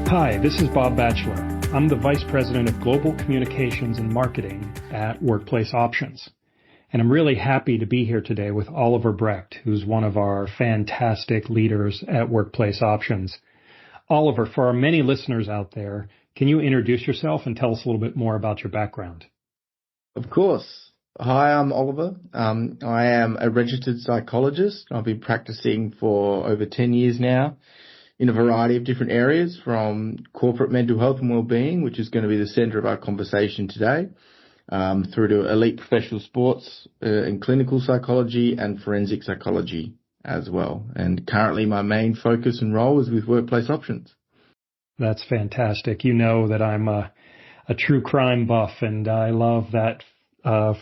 Hi, this is Bob Batchelor. I'm the Vice President of Global Communications and Marketing at Workplace Options. And I'm really happy to be here today with Oliver Brecht, who's one of our fantastic leaders at Workplace Options. Oliver, for our many listeners out there, can you introduce yourself and tell us a little bit more about your background? Of course. Hi, I'm Oliver. I am a registered psychologist. I've been practicing for over 10 years now in a variety of different areas, from corporate mental health and well-being, which is going to be the center of our conversation today, through to elite professional sports and clinical psychology and forensic psychology as well. And currently my main focus and role is with Workplace Options. That's fantastic. You know that I'm a true crime buff, and I love that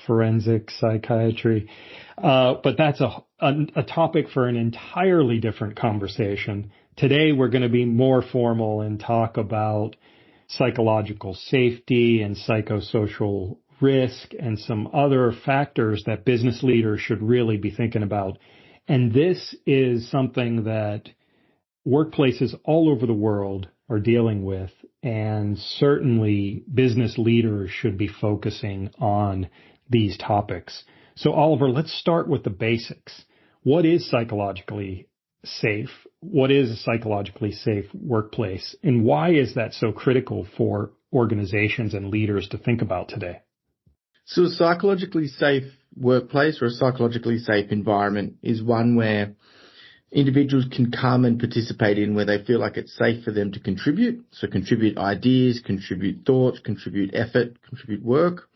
forensic psychiatry. But that's a topic for an entirely different conversation. Today, we're going to be more formal and talk about psychological safety and psychosocial risk and some other factors that business leaders should really be thinking about. And this is something that workplaces all over the world are dealing with, and certainly business leaders should be focusing on these topics. So, Oliver, let's start with the basics. What is psychologically safe? What is a psychologically safe workplace? And why is that so critical for organizations and leaders to think about today? So a psychologically safe workplace or a psychologically safe environment is one where individuals can come and participate in, where they feel like it's safe for them to contribute. So contribute ideas, contribute thoughts, contribute effort, contribute work.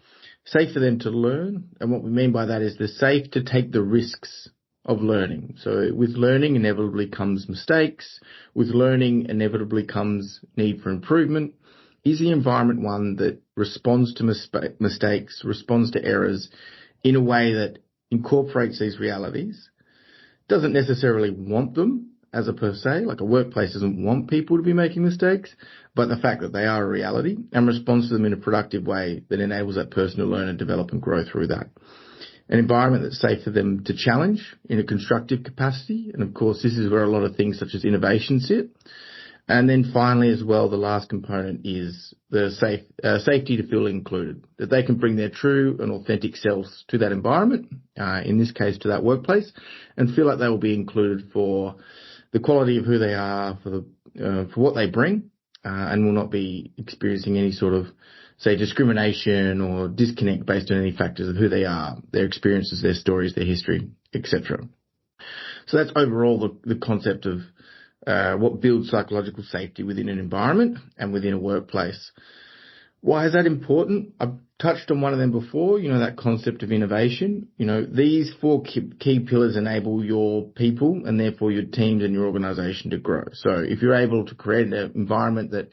Safe for them to learn. And what we mean by that is they're safe to take the risks of learning. So with learning inevitably comes mistakes. With learning inevitably comes need for improvement. Is the environment one that responds to mistakes, responds to errors in a way that incorporates these realities? Doesn't necessarily want them as a per se, like a workplace doesn't want people to be making mistakes, but the fact that they are a reality and responds to them in a productive way that enables that person to learn and develop and grow through that. An environment that's safe for them to challenge in a constructive capacity. And of course, this is where a lot of things such as innovation sit. And then finally as well, the last component is the safety to feel included, that they can bring their true and authentic selves to that environment, in this case to that workplace, and feel like they will be included for the quality of who they are, for what they bring, and will not be experiencing any sort of, say, discrimination or disconnect based on any factors of who they are, their experiences, their stories, their history, etc. So that's overall the concept of what builds psychological safety within an environment and within a workplace. Why is that important? I've touched on one of them before, that concept of innovation. These four key pillars enable your people and therefore your teams and your organization to grow. So if you're able to create an environment that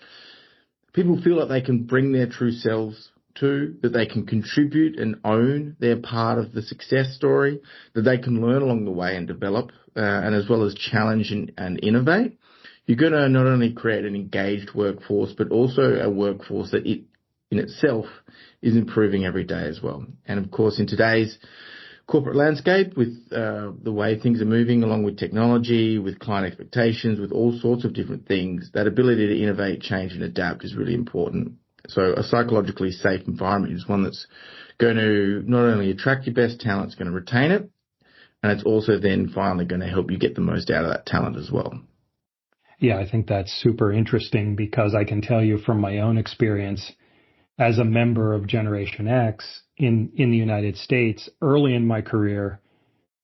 people feel like they can bring their true selves to, that they can contribute and own their part of the success story, that they can learn along the way and develop, and as well as challenge and innovate, you're going to not only create an engaged workforce, but also a workforce that in itself is improving every day as well. And of course, in today's corporate landscape, with the way things are moving along with technology, with client expectations, with all sorts of different things, that ability to innovate, change and adapt is really important. So a psychologically safe environment is one that's going to not only attract your best talent, it's going to retain it, and it's also then finally going to help you get the most out of that talent as well. Yeah, I think that's super interesting because I can tell you from my own experience as a member of Generation X in the United States, early in my career,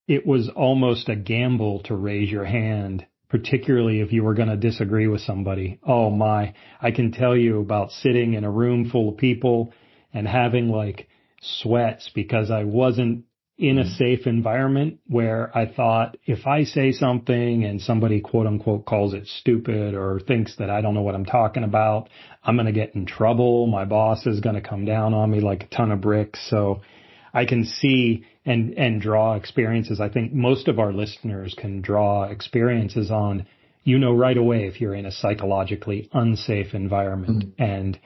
it was almost a gamble to raise your hand, particularly if you were going to disagree with somebody. Oh my, I can tell you about sitting in a room full of people and having like sweats because I wasn't in a safe environment where I thought if I say something and somebody quote unquote calls it stupid or thinks that I don't know what I'm talking about, I'm going to get in trouble. My boss is going to come down on me like a ton of bricks. So I can see and draw experiences. I think most of our listeners can draw experiences on, right away if you're in a psychologically unsafe environment and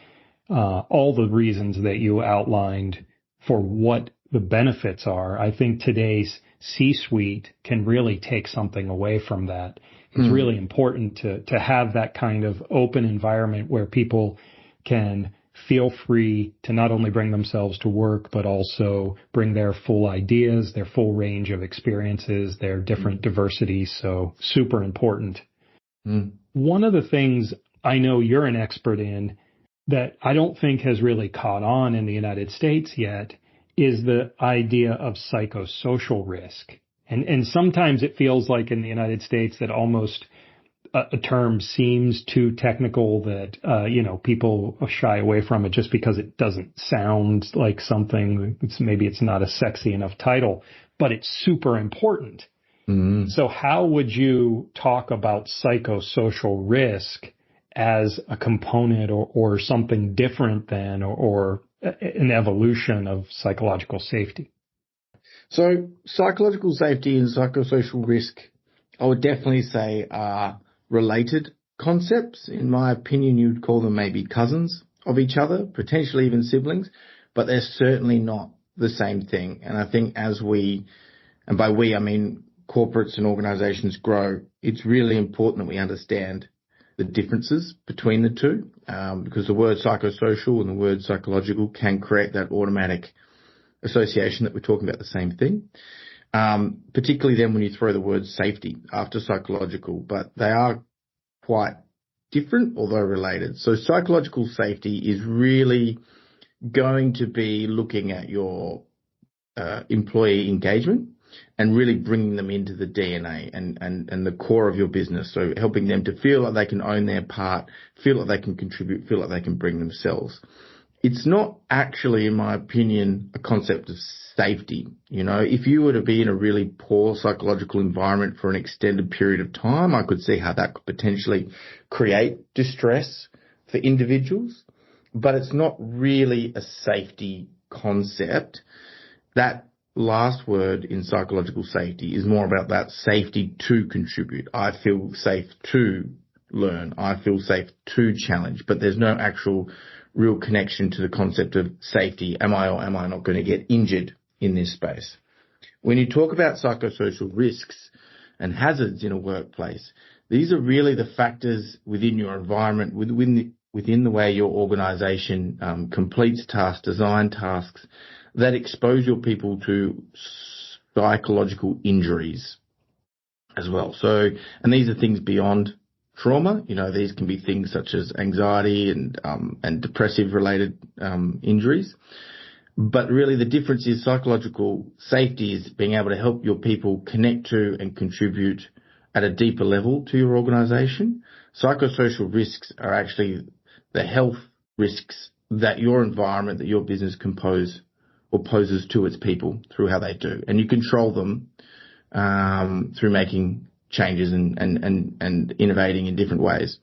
all the reasons that you outlined for what the benefits are. I think today's C-suite can really take something away from that. It's really important to have that kind of open environment where people can feel free to not only bring themselves to work, but also bring their full ideas, their full range of experiences, their different diversities. So super important. One of the things I know you're an expert in that I don't think has really caught on in the United States yet is the idea of psychosocial risk. And sometimes it feels like in the United States that almost a term seems too technical that, people shy away from it just because it doesn't sound like something. Maybe it's not a sexy enough title, but it's super important. So how would you talk about psychosocial risk as a component or something different than or an evolution of psychological safety? So psychological safety and psychosocial risk, I would definitely say are related concepts. In my opinion, you'd call them maybe cousins of each other, potentially even siblings, but they're certainly not the same thing. And I think as we, and by we, I mean corporates and organizations grow, it's really important that we understand the differences between the two, because the word psychosocial and the word psychological can create that automatic association that we're talking about the same thing. Particularly then when you throw the word safety after psychological, but they are quite different, although related. So psychological safety is really going to be looking at your employee engagement and really bringing them into the DNA and the core of your business. So helping them to feel like they can own their part, feel like they can contribute, feel like they can bring themselves. It's not actually, in my opinion, a concept of safety. If you were to be in a really poor psychological environment for an extended period of time, I could see how that could potentially create distress for individuals, but it's not really a safety concept. That last word in psychological safety is more about that safety to contribute. I feel safe to learn. I feel safe to challenge, but there's no actual real connection to the concept of safety. Am I or am I not going to get injured in this space? When you talk about psychosocial risks and hazards in a workplace, these are really the factors within your environment, within the way your organization completes tasks, design tasks, that expose your people to psychological injuries as well. So, and these are things beyond trauma. These can be things such as anxiety and depressive related injuries. But really the difference is psychological safety is being able to help your people connect to and contribute at a deeper level to your organization. Psychosocial risks are actually the health risks that your environment, that your business can pose or poses to its people through how they do. And you control them through making changes and innovating in different ways.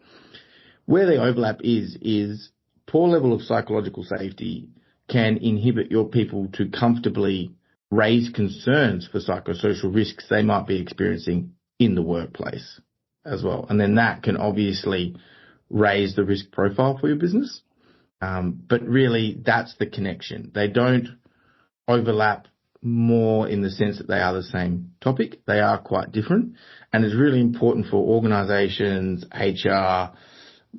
Where the overlap is poor level of psychological safety can inhibit your people to comfortably raise concerns for psychosocial risks they might be experiencing in the workplace as well. And then that can obviously raise the risk profile for your business. But really that's the connection. They don't overlap more in the sense that they are the same topic. They are quite different. And it's really important for organizations, HR,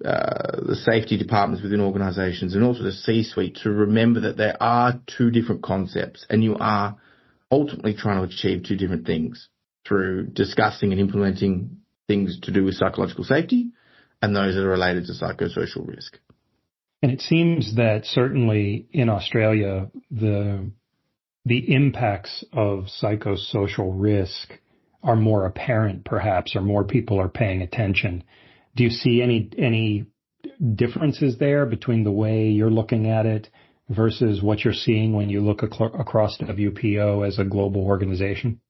the safety departments within organizations, and also the C-suite to remember that there are two different concepts and you are ultimately trying to achieve two different things through discussing and implementing things to do with psychological safety and those that are related to psychosocial risk. And it seems that certainly in Australia, the impacts of psychosocial risk are more apparent, perhaps, or more people are paying attention. Do you see any differences there between the way you're looking at it versus what you're seeing when you look across WPO as a global organization?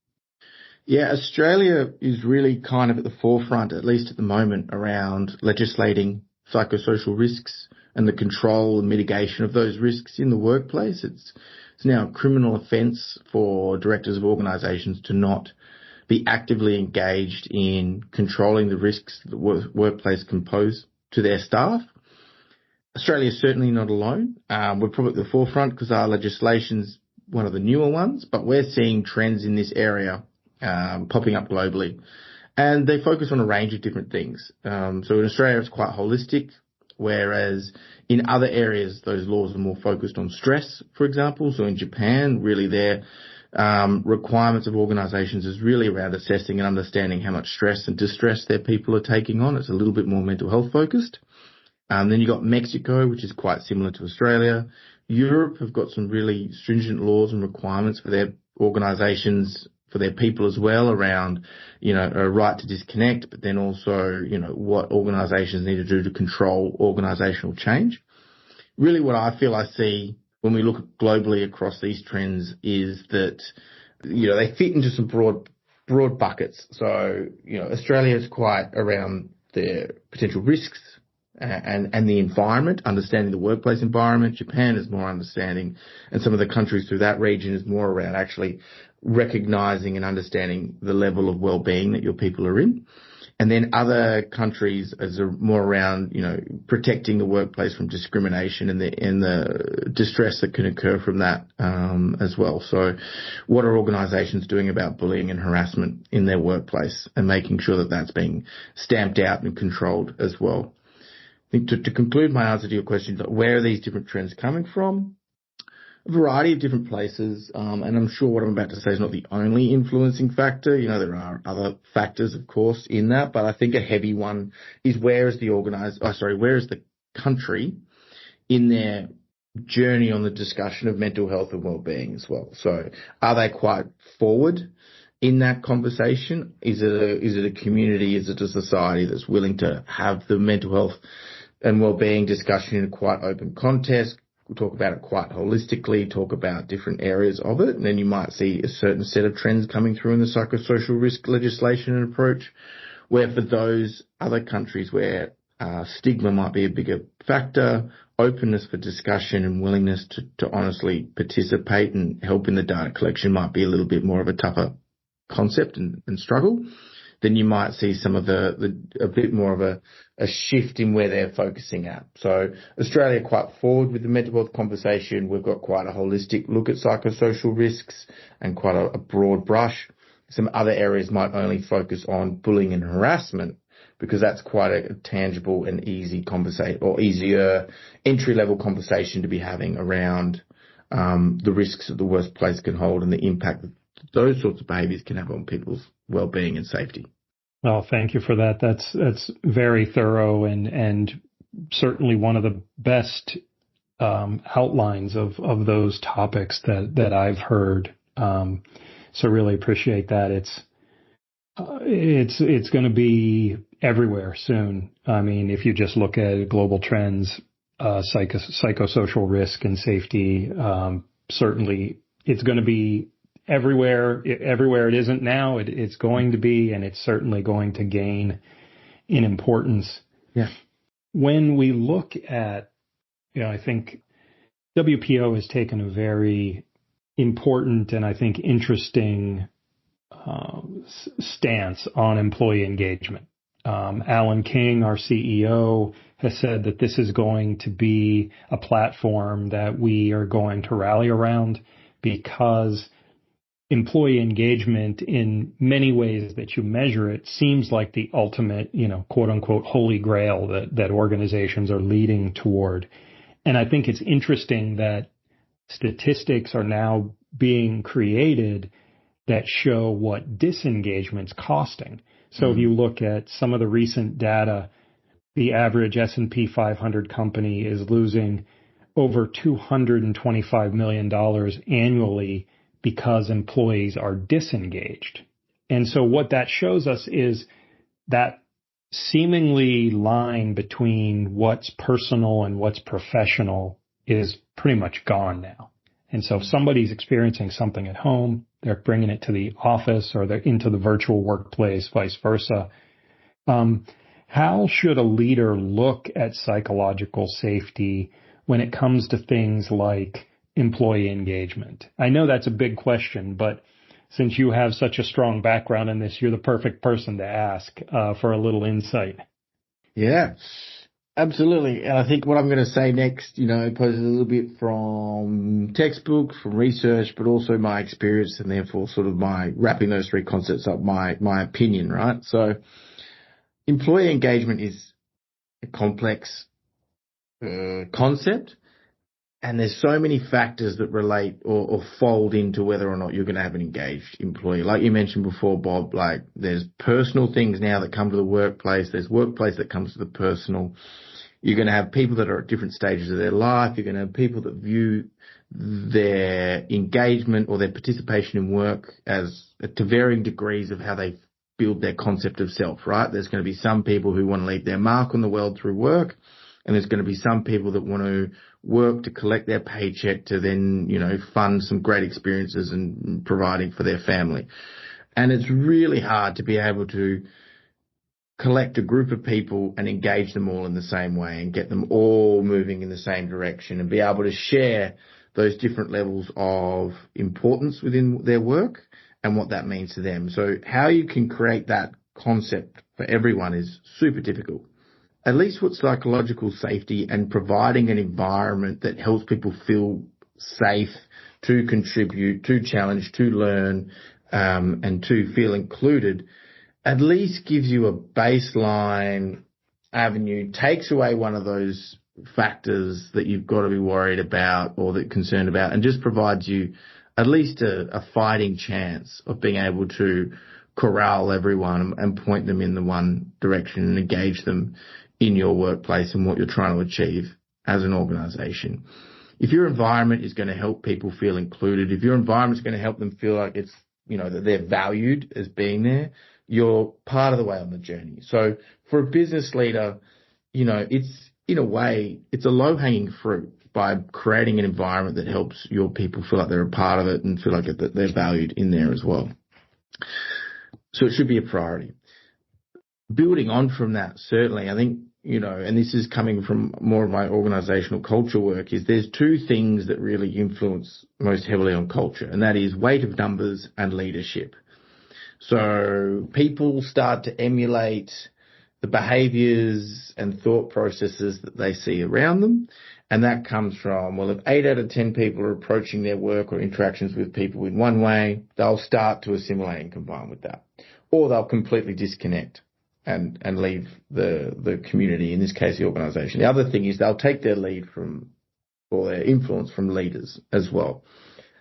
Yeah, Australia is really kind of at the forefront, at least at the moment, around legislating psychosocial risks and the control and mitigation of those risks in the workplace. It's now a criminal offence for directors of organisations to not be actively engaged in controlling the risks that the workplace can pose to their staff. Australia is certainly not alone. We're probably at the forefront because our legislation's one of the newer ones, but we're seeing trends in this area popping up globally. And they focus on a range of different things. So in Australia, it's quite holistic, whereas in other areas, those laws are more focused on stress, for example. So in Japan, really their requirements of organizations is really around assessing and understanding how much stress and distress their people are taking on. It's a little bit more mental health focused. Then you got Mexico, which is quite similar to Australia. Europe have got some really stringent laws and requirements for their organizations, for their people as well, around, a right to disconnect, but then also, what organizations need to do to control organizational change. Really what I feel I see when we look globally across these trends is that, they fit into some broad buckets. So, Australia is quite around the potential risks and the environment, understanding the workplace environment. Japan is more understanding, and some of the countries through that region is more around actually recognizing and understanding the level of well-being that your people are in. And then other countries is more around, protecting the workplace from discrimination and the distress that can occur from that, as well. So what are organizations doing about bullying and harassment in their workplace and making sure that that's being stamped out and controlled as well? I think to conclude my answer to your question, where are these different trends coming from? A variety of different places, and I'm sure what I'm about to say is not the only influencing factor. There are other factors, of course, in that, but I think a heavy one is where is the country in their journey on the discussion of mental health and well-being as well. So are they quite forward in that conversation? Is it a community? Is it a society that's willing to have the mental health and well-being discussion in a quite open context? We'll talk about it quite holistically, talk about different areas of it, and then you might see a certain set of trends coming through in the psychosocial risk legislation and approach, where for those other countries where stigma might be a bigger factor, openness for discussion and willingness to honestly participate and help in the data collection might be a little bit more of a tougher concept and struggle, then you might see some of a bit more of a shift in where they're focusing at. So Australia quite forward with the mental health conversation. We've got quite a holistic look at psychosocial risks and quite a broad brush. Some other areas might only focus on bullying and harassment because that's quite a tangible and easy conversation, or easier entry-level conversation to be having around the risks that the workplace can hold and the impact that those sorts of behaviours can have on people's well-being and safety. Well, thank you for that. That's very thorough and certainly one of the best outlines of those topics that I've heard. So really appreciate that. It's going to be everywhere soon. I mean, if you just look at global trends, psychosocial risk and safety, certainly it's going to be everywhere it isn't now, it's going to be, and it's certainly going to gain in importance. Yeah. When we look at, I think WPO has taken a very important and I think interesting stance on employee engagement. Alan King, our CEO, has said that this is going to be a platform that we are going to rally around because employee engagement in many ways that you measure it seems like the ultimate, quote unquote, holy grail that organizations are leading toward. And I think it's interesting that statistics are now being created that show what disengagement's costing. So if you look at some of the recent data, the average S&P 500 company is losing over $225 million annually because employees are disengaged. And so what that shows us is that seemingly line between what's personal and what's professional is pretty much gone now. And so if somebody's experiencing something at home, they're bringing it to the office or they're into the virtual workplace, vice versa. How should a leader look at psychological safety when it comes to things like employee engagement? I know that's a big question, but since you have such a strong background in this, you're the perfect person to ask for a little insight. Yeah. Absolutely. And I think what I'm going to say next, poses a little bit from textbook, from research, but also my experience and therefore sort of my wrapping those three concepts up, my opinion, right? So employee engagement is a complex concept. And there's so many factors that relate or fold into whether or not you're going to have an engaged employee. Like you mentioned before, Bob, like there's personal things now that come to the workplace. There's workplace that comes to the personal. You're going to have people that are at different stages of their life. You're going to have people that view their engagement or their participation in work as to varying degrees of how they build their concept of self, right? There's going to be some people who want to leave their mark on the world through work. And there's going to be some people that want to work to collect their paycheck to then, fund some great experiences and providing for their family. And it's really hard to be able to collect a group of people and engage them all in the same way and get them all moving in the same direction and be able to share those different levels of importance within their work and what that means to them. So how you can create that concept for everyone is super difficult. At least with psychological safety and providing an environment that helps people feel safe to contribute, to challenge, to learn, and to feel included, at least gives you a baseline avenue, takes away one of those factors that you've got to be worried about or that concerned about, and just provides you at least a fighting chance of being able to corral everyone and point them in the one direction and engage them in your workplace and what you're trying to achieve as an organization. If your environment is going to help people feel included, if your environment is going to help them feel like it's, that they're valued as being there, you're part of the way on the journey. So for a business leader, it's in a way, it's a low-hanging fruit by creating an environment that helps your people feel like they're a part of it and feel like that they're valued in there as well. So it should be a priority. Building on from that, certainly, I think, and this is coming from more of my organizational culture work, is there's two things that really influence most heavily on culture, and that is weight of numbers and leadership. So people start to emulate the behaviors and thought processes that they see around them. And that comes from, well, if 8 out of 10 people are approaching their work or interactions with people in one way, they'll start to assimilate and combine with that. Or they'll completely disconnect and leave the community, in this case, the organization. The other thing is they'll take their lead or their influence from leaders as well.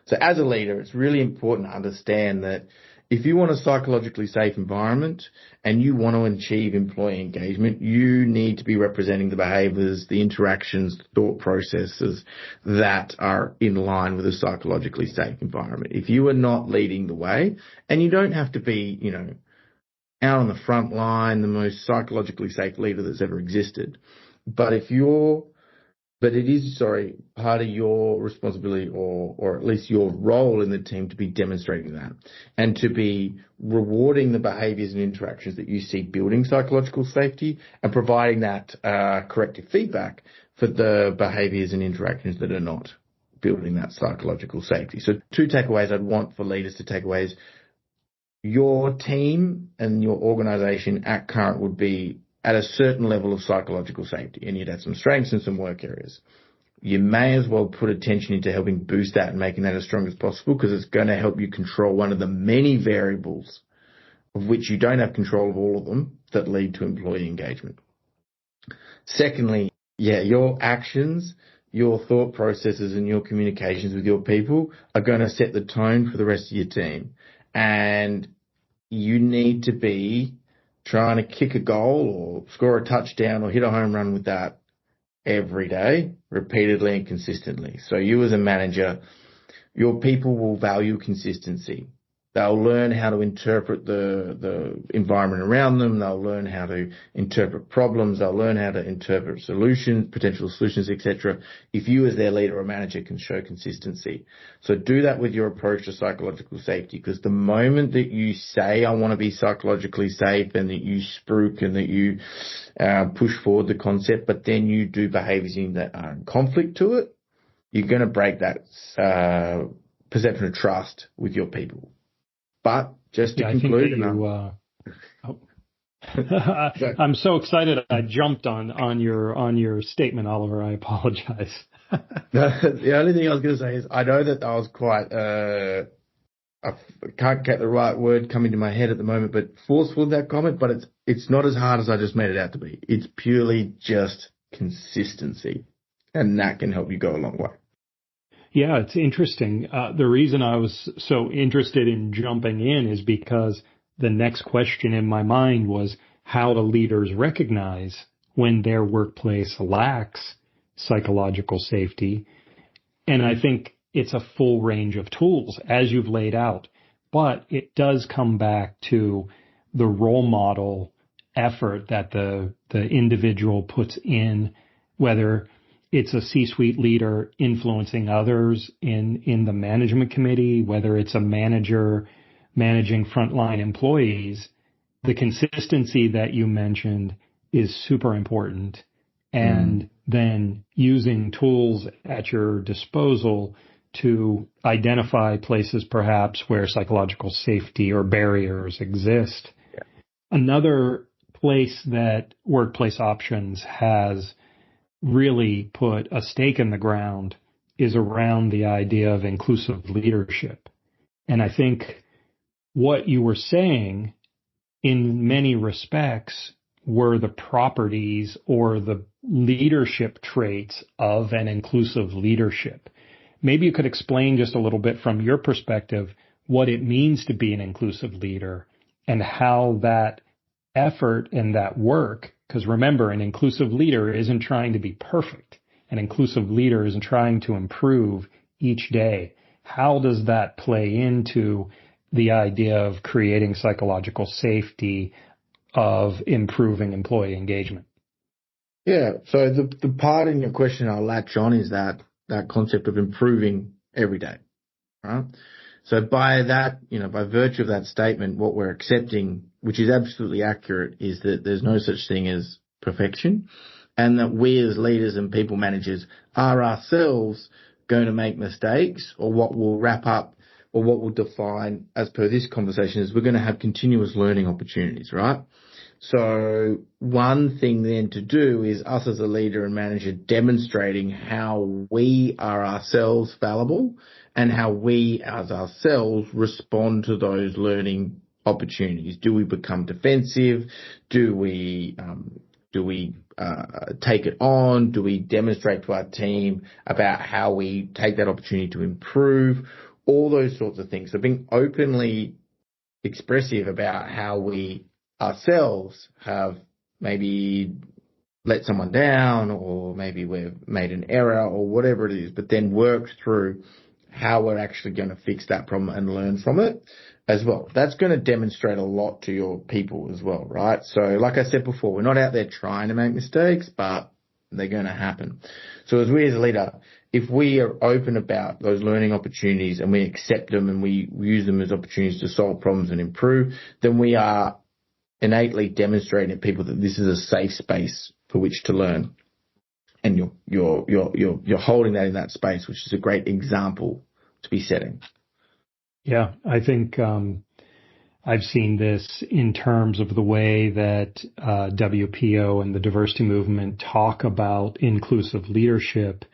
So as a leader, it's really important to understand that if you want a psychologically safe environment and you want to achieve employee engagement, you need to be representing the behaviors, the interactions, the thought processes that are in line with a psychologically safe environment. If you are not leading the way, and you don't have to be, out on the front line, the most psychologically safe leader that's ever existed, but it is part of your responsibility or at least your role in the team to be demonstrating that and to be rewarding the behaviors and interactions that you see building psychological safety and providing that corrective feedback for the behaviors and interactions that are not building that psychological safety. So 2 takeaways I'd want for leaders to take away is your team and your organization at current would be at a certain level of psychological safety, and you'd have some strengths and some work areas. You may as well put attention into helping boost that and making that as strong as possible, because it's going to help you control one of the many variables of which you don't have control of all of them that lead to employee engagement. Secondly, your actions, your thought processes and your communications with your people are going to set the tone for the rest of your team. And you need to be trying to kick a goal or score a touchdown or hit a home run with that every day, repeatedly and consistently. So you as a manager, your people will value consistency. They'll learn how to interpret the environment around them. They'll learn how to interpret problems. They'll learn how to interpret solutions, potential solutions, etc. If you as their leader or manager can show consistency. So do that with your approach to psychological safety, because the moment that you say, I want to be psychologically safe, and that you spruik and that you push forward the concept, but then you do behaviors that are in conflict to it, you're going to break that perception of trust with your people. But just to conclude, So, I'm so excited I jumped on your statement, Oliver. I apologize. the only thing I was going to say is I know that I was quite, I can't get the right word coming to my head at the moment, but forceful in that comment, but it's not as hard as I just made it out to be. It's purely just consistency, and that can help you go a long way. Yeah, it's interesting. The reason I was so interested in jumping in is because the next question in my mind was how do leaders recognize when their workplace lacks psychological safety? And I think it's a full range of tools as you've laid out, but it does come back to the role model effort that the individual puts in, whether it's a C-suite leader influencing others in the management committee, whether it's a manager managing frontline employees. The consistency that you mentioned is super important. And then using tools at your disposal to identify places perhaps where psychological safety or barriers exist. Yeah. Another place that Workplace Options has really put a stake in the ground is around the idea of inclusive leadership. And I think what you were saying in many respects were the properties or the leadership traits of an inclusive leadership. Maybe you could explain just a little bit from your perspective what it means to be an inclusive leader and how that effort and that work, because remember, an inclusive leader isn't trying to be perfect. An inclusive leader isn't trying to improve each day. How does that play into the idea of creating psychological safety, of improving employee engagement? Yeah. So the part in your question I'll latch on is that concept of improving every day, right? So by that, by virtue of that statement, what we're accepting, which is absolutely accurate, is that there's no such thing as perfection, and that we as leaders and people managers are ourselves going to make mistakes, or what will wrap up or what will define, as per this conversation, is we're going to have continuous learning opportunities, right? So one thing then to do is us as a leader and manager demonstrating how we are ourselves fallible and how we as ourselves respond to those learning opportunities. Do we become defensive? Do we take it on? Do we demonstrate to our team about how we take that opportunity to improve? All those sorts of things. So being openly expressive about how we ourselves have maybe let someone down, or maybe we've made an error or whatever it is, but then work through how we're actually going to fix that problem and learn from it as well. That's going to demonstrate a lot to your people as well, right? So like I said before, we're not out there trying to make mistakes, but they're going to happen. So as we as a leader, if we are open about those learning opportunities and we accept them and we use them as opportunities to solve problems and improve, then we are innately demonstrating to people that this is a safe space for which to learn. And you're holding that in that space, which is a great example to be setting. Yeah, I think I've seen this in terms of the way that WPO and the diversity movement talk about inclusive leadership,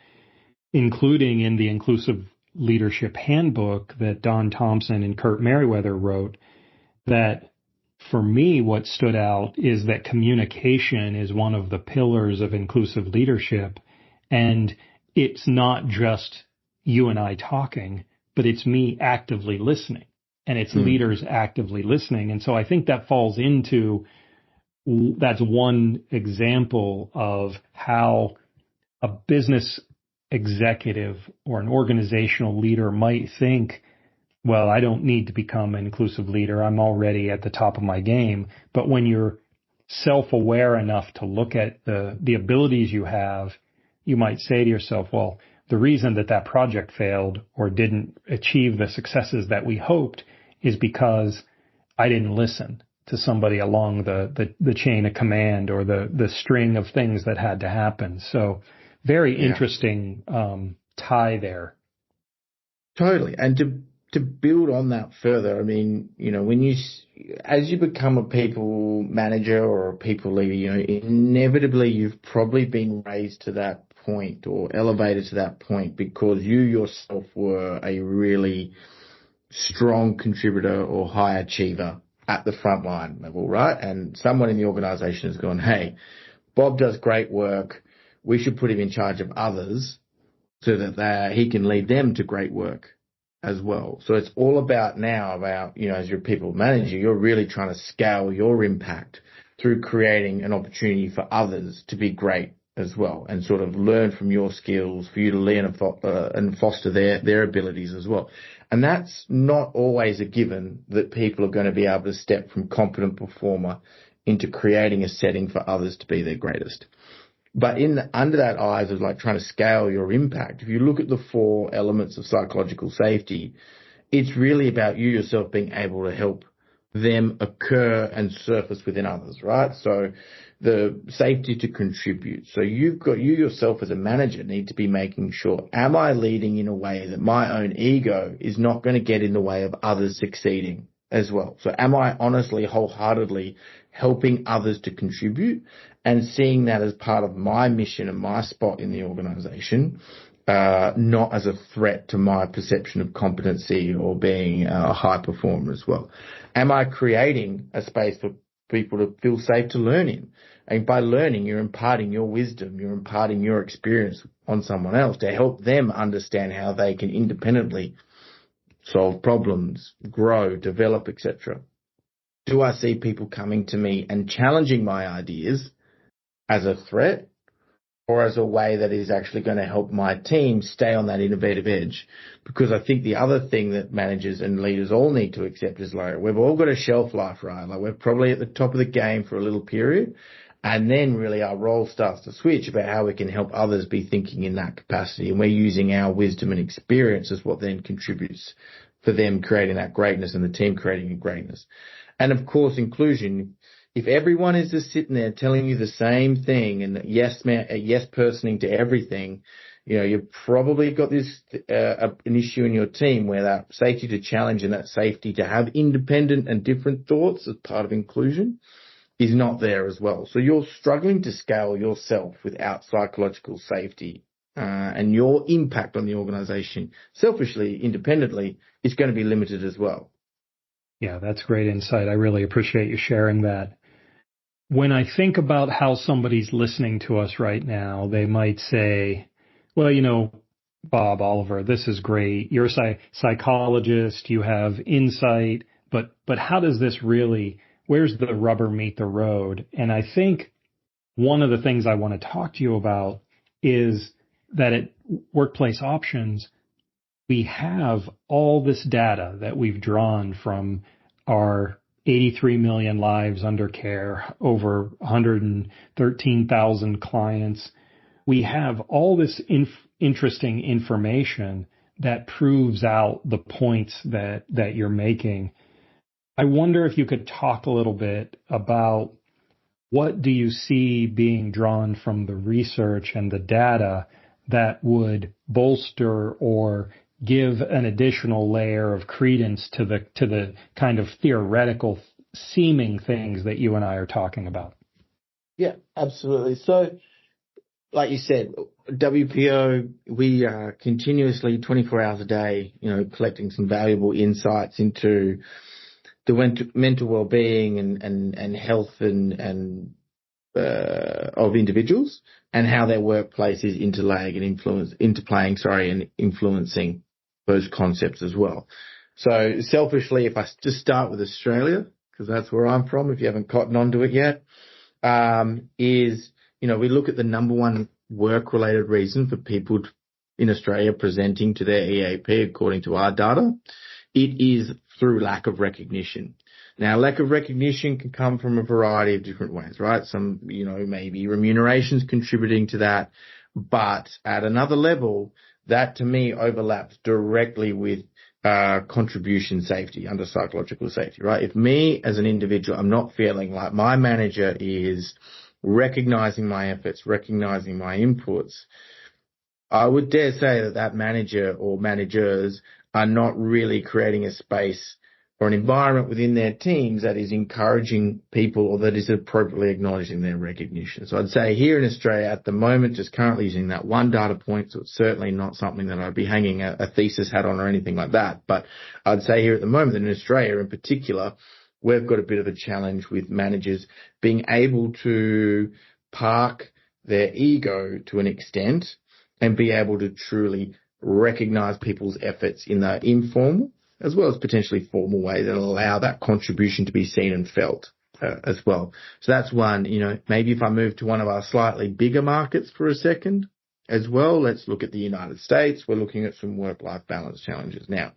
including in the Inclusive Leadership Handbook that Don Thompson and Kurt Merriweather wrote, that for me, what stood out is that communication is one of the pillars of inclusive leadership. And it's not just you and I talking, but it's me actively listening, and it's leaders actively listening. And so I think that falls into, that's one example of how a business executive or an organizational leader might think, well, I don't need to become an inclusive leader. I'm already at the top of my game. But when you're self-aware enough to look at the abilities you have, you might say to yourself, well, the reason that project failed or didn't achieve the successes that we hoped is because I didn't listen to somebody along the chain of command or the string of things that had to happen. So very interesting tie there. Totally. And to build on that further, I mean, as you become a people manager or a people leader, inevitably you've probably been raised to that point or elevated to that point because you yourself were a really strong contributor or high achiever at the frontline level, right? And someone in the organization has gone, hey, Bob does great work. We should put him in charge of others so that he can lead them to great work as well. So it's all about as your people manager, you're really trying to scale your impact through creating an opportunity for others to be great as well and sort of learn from your skills for you to learn and foster their abilities as well. And that's not always a given that people are going to be able to step from competent performer into creating a setting for others to be their greatest. But under that eyes of like trying to scale your impact, if you look at the 4 elements of psychological safety, it's really about you yourself being able to help them occur and surface within others, right? So the safety to contribute. So you yourself as a manager need to be making sure, am I leading in a way that my own ego is not going to get in the way of others succeeding as well? So am I honestly, wholeheartedly helping others to contribute and seeing that as part of my mission and my spot in the organization, not as a threat to my perception of competency or being a high performer as well? Am I creating a space for people to feel safe to learn in? And by learning, you're imparting your wisdom, you're imparting your experience on someone else to help them understand how they can independently solve problems, grow, develop, etc. Do I see people coming to me and challenging my ideas as a threat or as a way that is actually going to help my team stay on that innovative edge? Because I think the other thing that managers and leaders all need to accept is like, we've all got a shelf life, right? Like we're probably at the top of the game for a little period. And then really our role starts to switch about how we can help others be thinking in that capacity. And we're using our wisdom and experience as what then contributes for them creating that greatness and the team creating greatness. And of course, inclusion. If everyone is just sitting there telling you the same thing and yes personing to everything, you've probably got this an issue in your team where that safety to challenge and that safety to have independent and different thoughts as part of inclusion is not there as well. So you're struggling to scale yourself without psychological safety, and your impact on the organization, selfishly, independently, is going to be limited as well. Yeah, that's great insight. I really appreciate you sharing that. When I think about how somebody's listening to us right now, they might say, well, Bob, Oliver, this is great. You're a psychologist, you have insight, but how does this really, where's the rubber meet the road? And I think one of the things I want to talk to you about is that at Workplace Options, we have all this data that we've drawn from our 83 million lives under care, over 113,000 clients. We have all this interesting information that proves out the points that you're making. I wonder if you could talk a little bit about what do you see being drawn from the research and the data that would bolster or give an additional layer of credence to the kind of theoretical seeming things that you and I are talking about? Yeah, absolutely. So, like you said, WPO, we are continuously 24 hours a day, collecting some valuable insights into the mental well-being and health and of individuals and how their workplace is interplaying and influencing those concepts as well. So selfishly, if I just start with Australia, because that's where I'm from, if you haven't cottoned onto it yet, we look at the number one work-related reason for people in Australia presenting to their EAP, according to our data. It is through lack of recognition. Now, lack of recognition can come from a variety of different ways, right? Some, maybe remuneration's contributing to that. But at another level, that to me overlaps directly with contribution safety under psychological safety, right? If me as an individual, I'm not feeling like my manager is recognizing my efforts, recognizing my inputs, I would dare say that that manager or managers are not really creating a space or an environment within their teams that is encouraging people or that is appropriately acknowledging their recognition. So I'd say here in Australia at the moment, just currently using that one data point, so it's certainly not something that I'd be hanging a thesis hat on or anything like that. But I'd say here at the moment in Australia in particular, we've got a bit of a challenge with managers being able to park their ego to an extent and be able to truly recognize people's efforts in the informal as well as potentially formal ways that allow that contribution to be seen and felt as well. So that's one, maybe if I move to one of our slightly bigger markets for a second as well, let's look at the United States. We're looking at some work-life balance challenges now.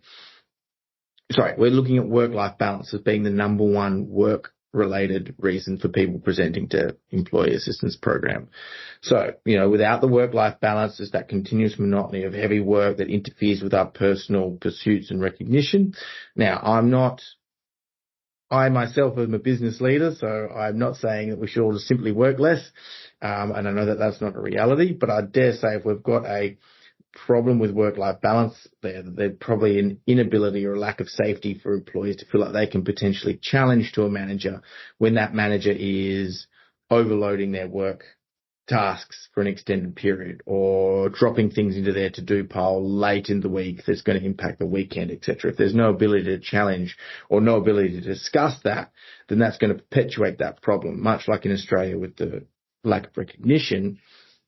We're looking at work-life balance as being the number one work-related reason for people presenting to employee assistance program. So, without the work-life balance, there's that continuous monotony of heavy work that interferes with our personal pursuits and recognition. Now, I myself am a business leader, so I'm not saying that we should all just simply work less. And I know that that's not a reality, but I dare say if we've got a problem with work-life balance, there's probably an inability or a lack of safety for employees to feel like they can potentially challenge to a manager when that manager is overloading their work tasks for an extended period or dropping things into their to-do pile late in the week that's going to impact the weekend, etc. If there's no ability to challenge or no ability to discuss that, then that's going to perpetuate that problem, much like in Australia with the lack of recognition.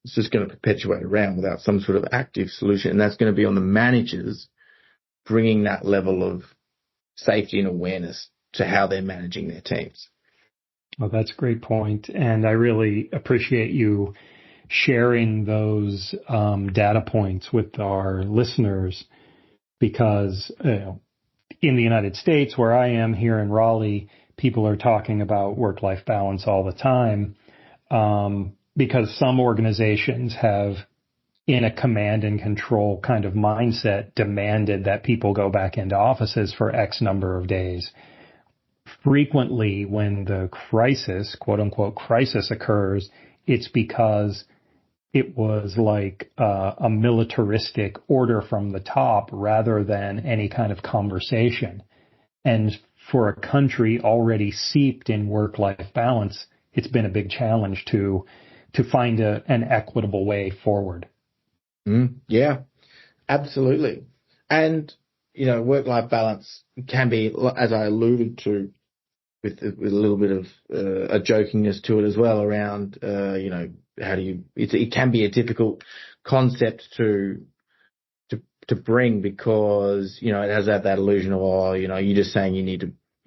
It's just going to perpetuate around without some sort of active solution. And that's going to be on the managers bringing that level of safety and awareness to how they're managing their teams. Well, that's a great point. And I really appreciate you sharing those data points with our listeners because in the United States, where I am here in Raleigh, people are talking about work-life balance all the time. Because some organizations have, in a command and control kind of mindset, demanded that people go back into offices for X number of days. Frequently, when the crisis, quote unquote, crisis occurs, it's because it was like a militaristic order from the top rather than any kind of conversation. And for a country already seeped in work-life balance, it's been a big challenge to find an equitable way forward. Yeah, absolutely. And, work-life balance can be, as I alluded to, with a little bit of a jokingness to it as well around, it can be a difficult concept to bring because, it has that illusion of, you're just saying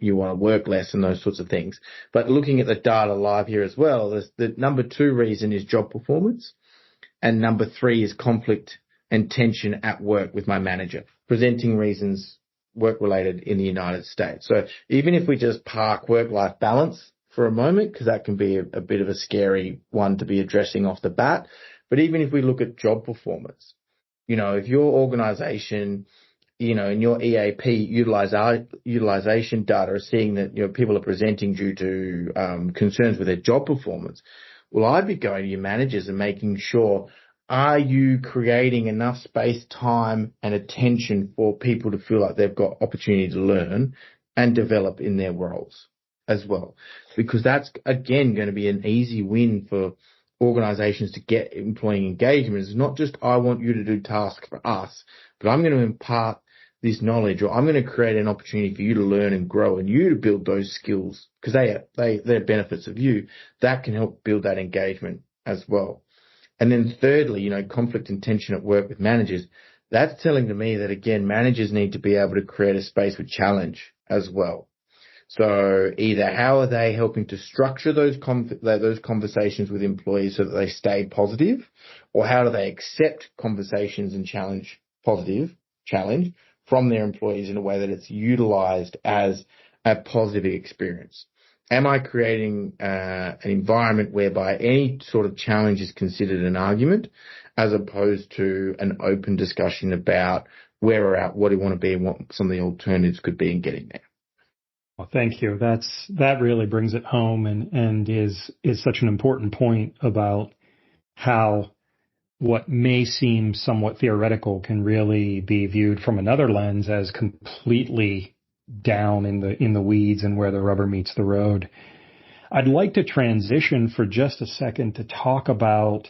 you want to work less and those sorts of things. But looking at the data live here as well, the number 2 reason is job performance. And number 3 is conflict and tension at work with my manager, presenting reasons work-related in the United States. So even if we just park work-life balance for a moment, because that can be a bit of a scary one to be addressing off the bat, but even if we look at job performance, if your organization in your EAP utilization data are seeing that, people are presenting due to concerns with their job performance, well, I'd be going to your managers and making sure, are you creating enough space, time and attention for people to feel like they've got opportunity to learn and develop in their roles as well? Because that's, again, going to be an easy win for organizations to get employee engagement. It's not just, I want you to do tasks for us, but I'm going to impart this knowledge, or I'm going to create an opportunity for you to learn and grow and you to build those skills because they're benefits of you. That can help build that engagement as well. And then thirdly, conflict and tension at work with managers. That's telling to me that, again, managers need to be able to create a space with challenge as well. So either how are they helping to structure those conversations with employees so that they stay positive, or how do they accept conversations and challenge from their employees in a way that it's utilized as a positive experience? Am I creating an environment whereby any sort of challenge is considered an argument as opposed to an open discussion about where we're at, what do we want to be, and what some of the alternatives could be in getting there? Well, thank you. That really brings it home and is such an important point about how what may seem somewhat theoretical can really be viewed from another lens as completely down in the weeds and where the rubber meets the road. I'd like to transition for just a second to talk about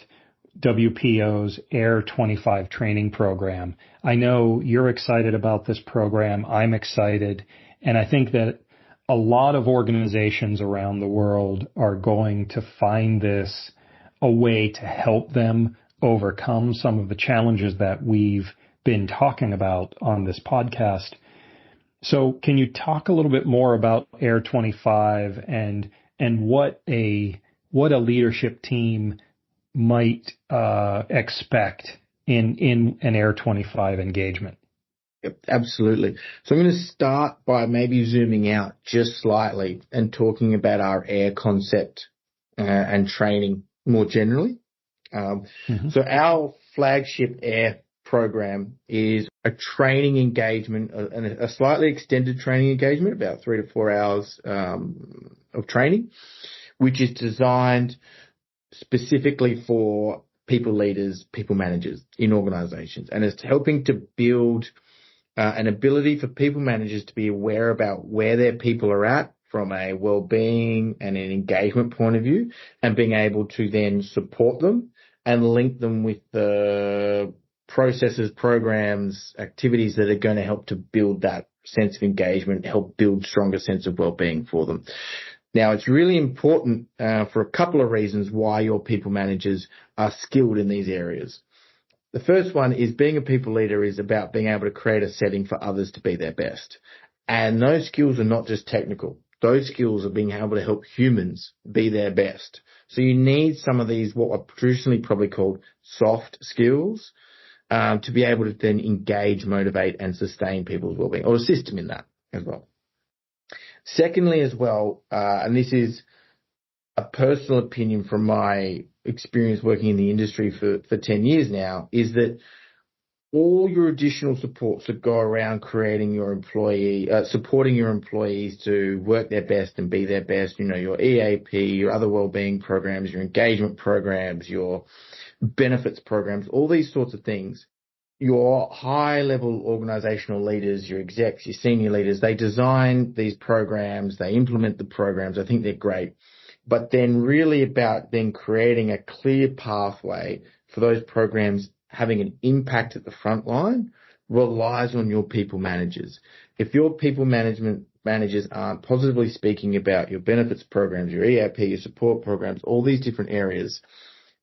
WPO's Air 25 training program. I know you're excited about this program. I'm excited. And I think that a lot of organizations around the world are going to find this a way to help them overcome some of the challenges that we've been talking about on this podcast. So can you talk a little bit more about Air 25 and what a leadership team might expect in an Air 25 engagement? Yep, absolutely. So I'm going to start by maybe zooming out just slightly and talking about our AIR concept and training more generally. So our flagship AIR program is a training engagement, a slightly extended training engagement, about 3 to 4 hours of training, which is designed specifically for people leaders, people managers in organizations. And it's helping to build an ability for people managers to be aware about where their people are at from a well-being and an engagement point of view, and being able to then support them and link them with the processes, programs, activities that are going to help to build that sense of engagement, help build stronger sense of well-being for them. Now, it's really important for a couple of reasons why your people managers are skilled in these areas. The first one is being a people leader is about being able to create a setting for others to be their best. And those skills are not just technical. Those skills are being able to help humans be their best. So you need some of these, what are traditionally probably called soft skills, to be able to then engage, motivate, and sustain people's well-being, or assist them in that as well. Secondly, as well, and this is a personal opinion from my experience working in the industry for 10 years now, is that all your additional supports that go around creating your supporting your employees to work their best and be their best, your EAP, your other wellbeing programs, your engagement programs, your benefits programs, all these sorts of things, your high-level organizational leaders, your execs, your senior leaders, they design these programs, they implement the programs. I think they're great. But then really about then creating a clear pathway for those programs having an impact at the front line relies on your people managers. If your people managers aren't positively speaking about your benefits programs, your EAP, your support programs, all these different areas,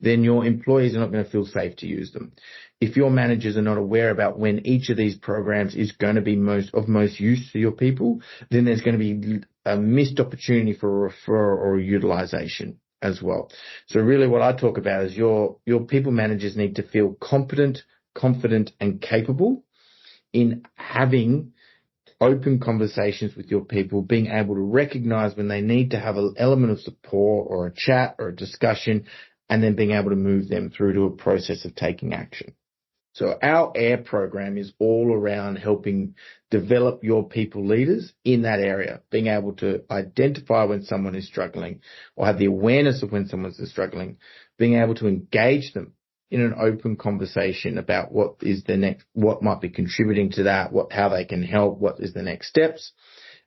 then your employees are not going to feel safe to use them. If your managers are not aware about when each of these programs is going to be of most use to your people, then there's going to be a missed opportunity for a referral or a utilization as well. So really what I talk about is your people managers need to feel competent, confident, and capable in having open conversations with your people, being able to recognize when they need to have an element of support or a chat or a discussion, and then being able to move them through to a process of taking action. So our AIR program is all around helping develop your people leaders in that area, being able to identify when someone is struggling or have the awareness of when someone is struggling, being able to engage them in an open conversation about what might be contributing to that, how they can help, what is the next steps,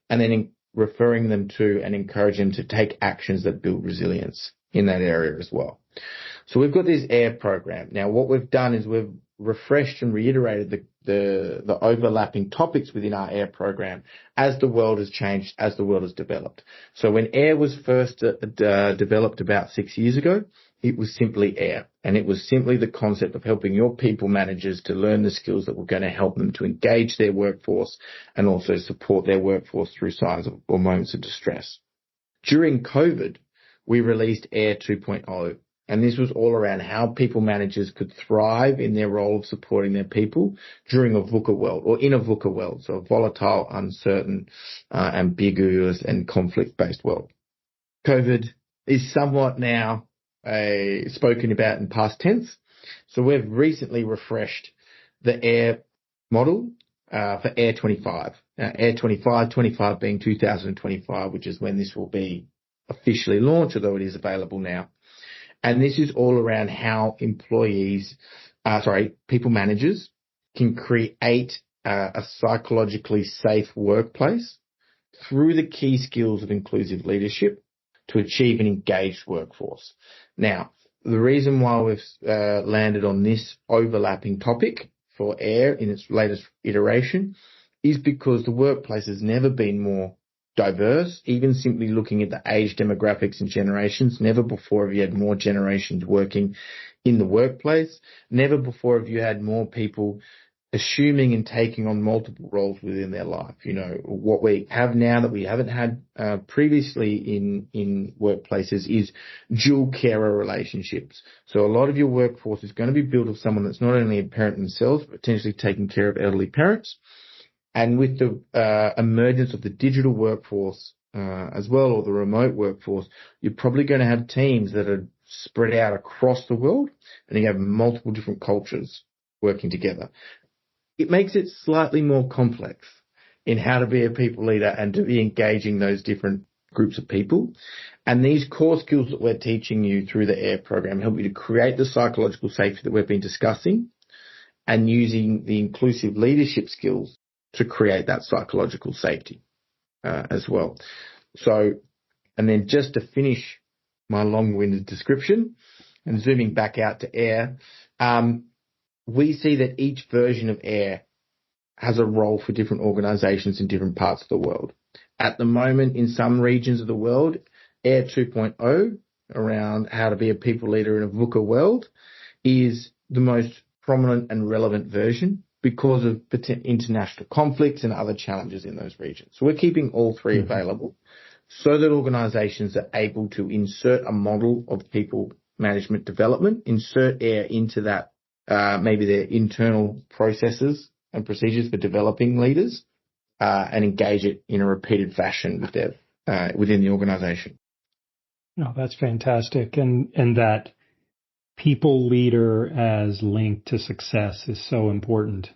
and then referring them to and encourage them to take actions that build resilience in that area as well. So we've got this AIR program. Now, what we've done is we've refreshed and reiterated the overlapping topics within our AIR program as the world has changed, as the world has developed. So when AIR was first developed about 6 years ago, it was simply AIR, and it was simply the concept of helping your people managers to learn the skills that were going to help them to engage their workforce and also support their workforce through signs or moments of distress. During COVID, we released AIR 2.0. And this was all around how people managers could thrive in their role of supporting their people during a VUCA world, or in a VUCA world, so a volatile, uncertain, ambiguous, and conflict-based world. COVID is somewhat now spoken about in past tense, so we've recently refreshed the AIR model for AIR 25. Now, AIR 25 being 2025, which is when this will be officially launched, although it is available now. And this is all around how people managers can create a psychologically safe workplace through the key skills of inclusive leadership to achieve an engaged workforce. Now, the reason why we've landed on this overlapping topic for AIR in its latest iteration is because the workplace has never been more diverse, even simply looking at the age demographics and generations. Never before have you had more generations working in the workplace. Never before have you had more people assuming and taking on multiple roles within their life. You know, what we have now that we haven't had previously in workplaces is dual carer relationships. So a lot of your workforce is going to be built of someone that's not only a parent themselves, but potentially taking care of elderly parents. And with the emergence of the digital workforce as well, or the remote workforce, you're probably going to have teams that are spread out across the world, and you have multiple different cultures working together. It makes it slightly more complex in how to be a people leader and to be engaging those different groups of people. And these core skills that we're teaching you through the AIR program help you to create the psychological safety that we've been discussing, and using the inclusive leadership skills to create that psychological safety as well. So, and then just to finish my long-winded description and zooming back out to AIR, we see that each version of AIR has a role for different organizations in different parts of the world. At the moment, in some regions of the world, AIR 2.0, around how to be a people leader in a VUCA world, is the most prominent and relevant version because of international conflicts and other challenges in those regions. So we're keeping all three available so that organizations are able to insert a model of people management development, insert AIR into that, maybe their internal processes and procedures for developing leaders, and engage it in a repeated fashion with their, within the organization. No, that's fantastic. And that people leader as linked to success is so important.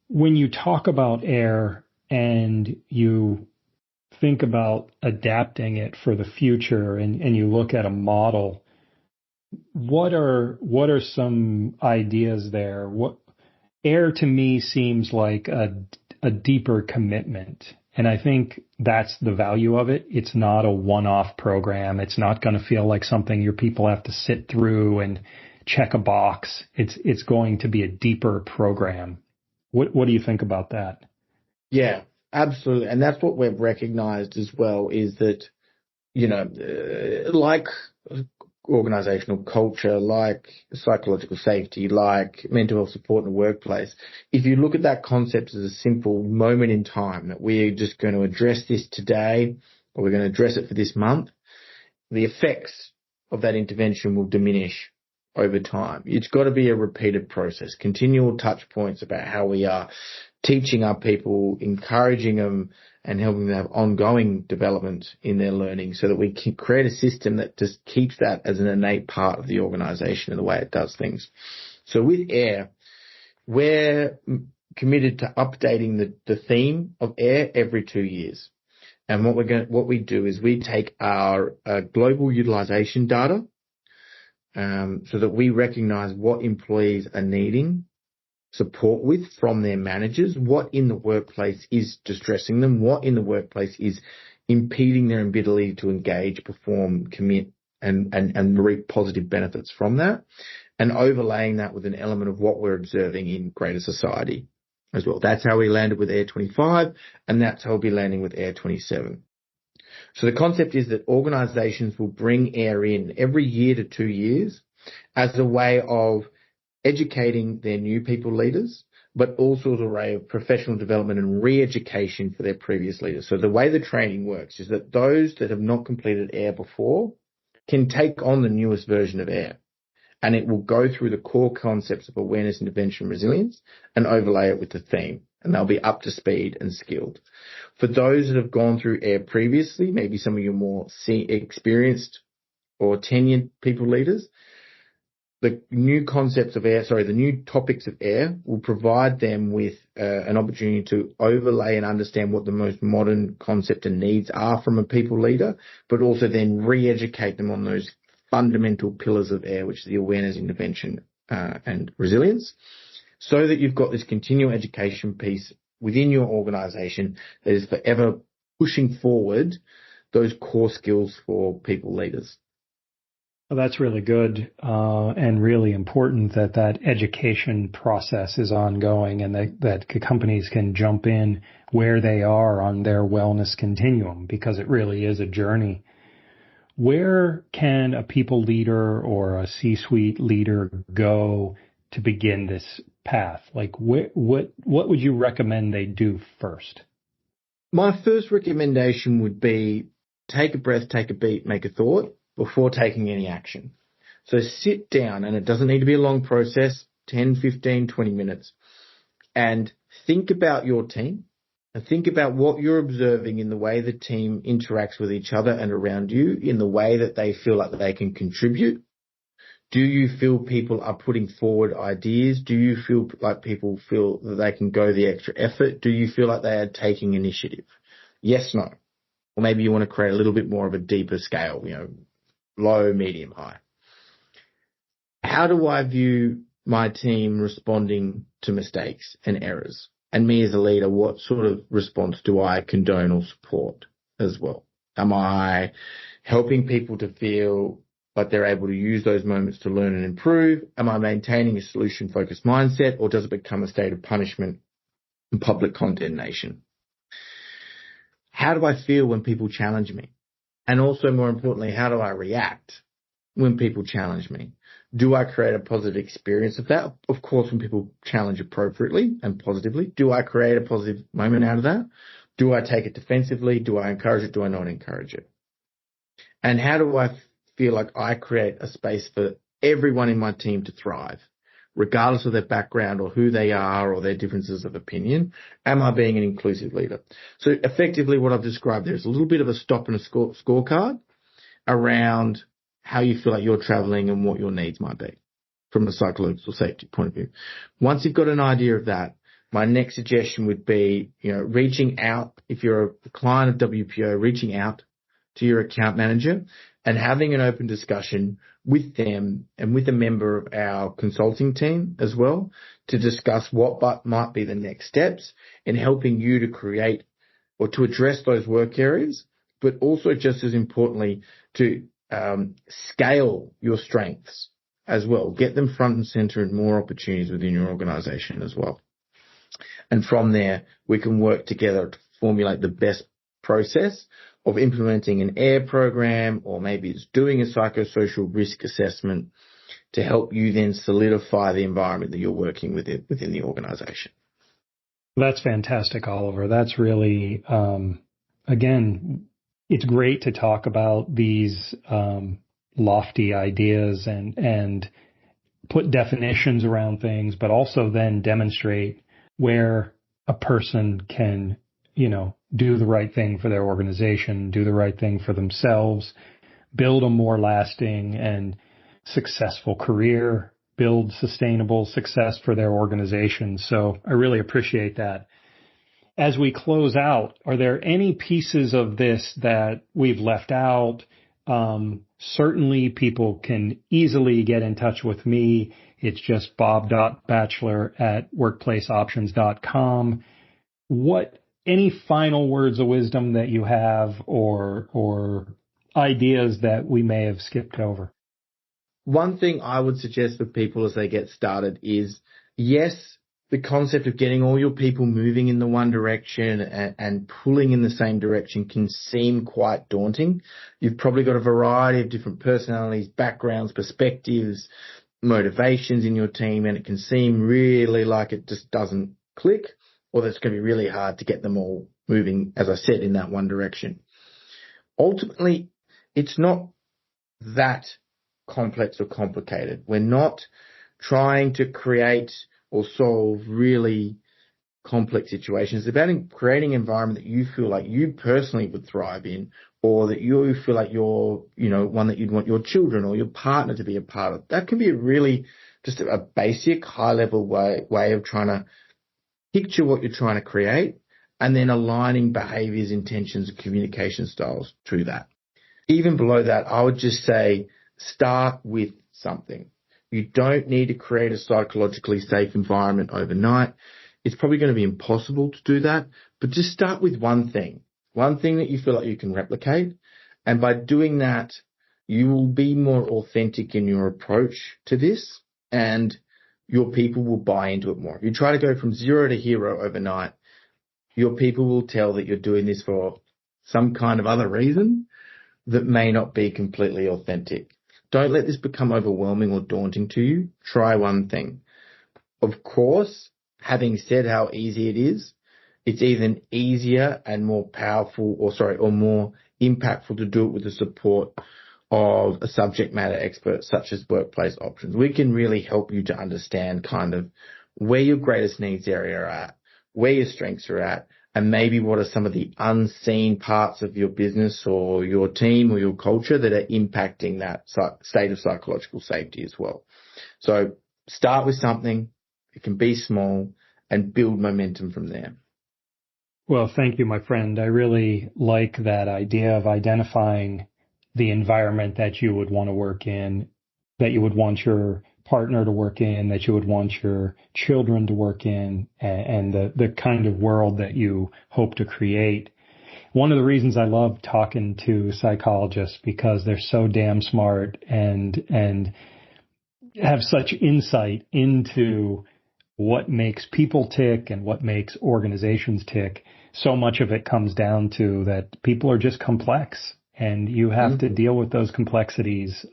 When you talk about AIR and you think about adapting it for the future and you look at a model, what are some ideas there? What AIR to me seems like a deeper commitment. And I think that's the value of it. It's not a one-off program. It's not going to feel like something your people have to sit through and check a box. It's going to be a deeper program. What do you think about that? Yeah, absolutely. And that's what we've recognized as well, is that, you know, like organizational culture, like psychological safety, like mental health support in the workplace, if you look at that concept as a simple moment in time, that we're just going to address this today, or we're going to address it for this month, the effects of that intervention will diminish over time. It's got to be a repeated process, continual touch points about how we are teaching our people, encouraging them, and helping them have ongoing development in their learning, so that we can create a system that just keeps that as an innate part of the organization and the way it does things. So with AIR, we're committed to updating the theme of AIR every 2 years. And what we do is we take our global utilization data, so that we recognize what employees are needing support with from their managers, what in the workplace is distressing them, what in the workplace is impeding their ability to engage, perform, commit, and reap positive benefits from that, and overlaying that with an element of what we're observing in greater society as well. That's how we landed with AIR 25, and that's how we'll be landing with AIR 27. So the concept is that organizations will bring AIR in every year to 2 years as a way of educating their new people leaders, but also as a way of professional development and re-education for their previous leaders. So the way the training works is that those that have not completed AIR before can take on the newest version of AIR, and it will go through the core concepts of awareness, intervention, resilience, and overlay it with the theme, and they'll be up to speed and skilled. For those that have gone through AIR previously, maybe some of your more experienced or tenured people leaders, the new concepts of AIR, the new topics of AIR will provide them with an opportunity to overlay and understand what the most modern concept and needs are from a people leader, but also then re-educate them on those fundamental pillars of AIR, which is the awareness, intervention, and resilience, so that you've got this continual education piece within your organization that is forever pushing forward those core skills for people leaders. Well, that's really good and really important that education process is ongoing and that companies can jump in where they are on their wellness continuum, because it really is a journey. Where can a people leader or a C-suite leader go to begin this path? Like, what would you recommend they do first? My first recommendation would be take a breath, take a beat, make a thought before taking any action. So sit down, and it doesn't need to be a long process, 10, 15, 20 minutes, and think about your team and think about what you're observing in the way the team interacts with each other and around you, in the way that they feel like they can contribute. Do you feel people are putting forward ideas? Do you feel like people feel that they can go the extra effort? Do you feel like they are taking initiative? Yes, no. Or maybe you want to create a little bit more of a deeper scale, low, medium, high. How do I view my team responding to mistakes and errors? And me as a leader, what sort of response do I condone or support as well? Am I helping people to feel like they're able to use those moments to learn and improve? Am I maintaining a solution-focused mindset, or does it become a state of punishment and public condemnation? How do I feel when people challenge me? And also, more importantly, how do I react when people challenge me? Do I create a positive experience of that? Of course, when people challenge appropriately and positively. Do I create a positive moment out of that? Do I take it defensively? Do I encourage it? Do I not encourage it? And how do I feel like I create a space for everyone in my team to thrive, regardless of their background or who they are or their differences of opinion? Am I being an inclusive leader? So effectively what I've described there is a little bit of a stop and a scorecard around how you feel like you're traveling and what your needs might be from a psychological safety point of view. Once you've got an idea of that, my next suggestion would be, reaching out. If you're a client of WPO, reaching out to your account manager and having an open discussion with them and with a member of our consulting team as well to discuss what might be the next steps in helping you to create or to address those work areas, but also just as importantly to scale your strengths as well. Get them front and center and more opportunities within your organization as well. And from there, we can work together to formulate the best process of implementing an AIR program, or maybe it's doing a psychosocial risk assessment to help you then solidify the environment that you're working within the organization. That's fantastic, Oliver. That's really, again, it's great to talk about these lofty ideas and put definitions around things, but also then demonstrate where a person can, do the right thing for their organization, do the right thing for themselves, build a more lasting and successful career, build sustainable success for their organization. So I really appreciate that. As we close out, are there any pieces of this that we've left out? Certainly people can easily get in touch with me. It's just bob.batchelor@workplaceoptions.com. Any final words of wisdom that you have or ideas that we may have skipped over? One thing I would suggest for people as they get started is, yes, the concept of getting all your people moving in the one direction and pulling in the same direction can seem quite daunting. You've probably got a variety of different personalities, backgrounds, perspectives, motivations in your team, and it can seem really like it just doesn't click, or that it's going to be really hard to get them all moving, as I said, in that one direction. Ultimately, it's not that complex or complicated. We're not trying to create or solve really complex situations. It's about creating an environment that you feel like you personally would thrive in, or that you feel like you're, one that you'd want your children or your partner to be a part of. That can be really just a basic high-level way of trying to picture what you're trying to create and then aligning behaviors, intentions, and communication styles to that. Even below that, I would just say start with something. You don't need to create a psychologically safe environment overnight. It's probably going to be impossible to do that, but just start with one thing that you feel like you can replicate. And by doing that, you will be more authentic in your approach to this, and your people will buy into it more. If you try to go from zero to hero overnight, your people will tell that you're doing this for some kind of other reason that may not be completely authentic. Don't let this become overwhelming or daunting to you. Try one thing. Of course, having said how easy it is, it's even easier and more powerful or more impactful to do it with the support of a subject matter expert such as Workplace Options. We can really help you to understand kind of where your greatest needs area are at, where your strengths are at, and maybe what are some of the unseen parts of your business or your team or your culture that are impacting that state of psychological safety as well. So start with something. It can be small, and build momentum from there. Well, thank you, my friend. I really like that idea of identifying the environment that you would want to work in, that you would want your partner to work in, that you would want your children to work in, and the kind of world that you hope to create. One of the reasons I love talking to psychologists, because they're so damn smart and have such insight into what makes people tick and what makes organizations tick. So much of it comes down to that people are just complex, and you have to deal with those complexities.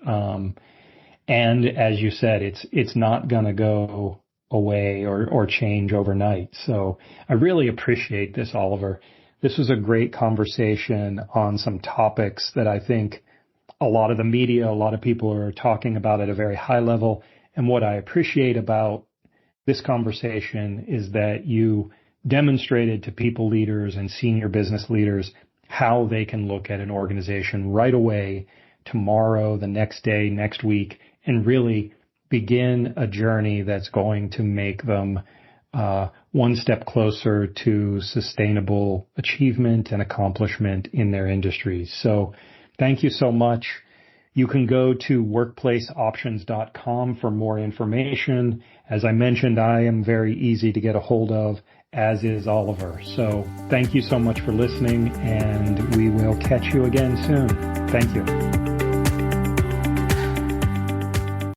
And as you said, it's not going to go away or change overnight. So I really appreciate this, Oliver. This was a great conversation on some topics that I think a lot of the media, a lot of people are talking about at a very high level. And what I appreciate about this conversation is that you demonstrated to people leaders and senior business leaders how they can look at an organization right away, tomorrow, the next day, next week, and really begin a journey that's going to make them one step closer to sustainable achievement and accomplishment in their industries. So thank you so much. You can go to workplaceoptions.com for more information. As I mentioned, I am very easy to get a hold of, as is Oliver. So thank you so much for listening, and we will catch you again soon. Thank you.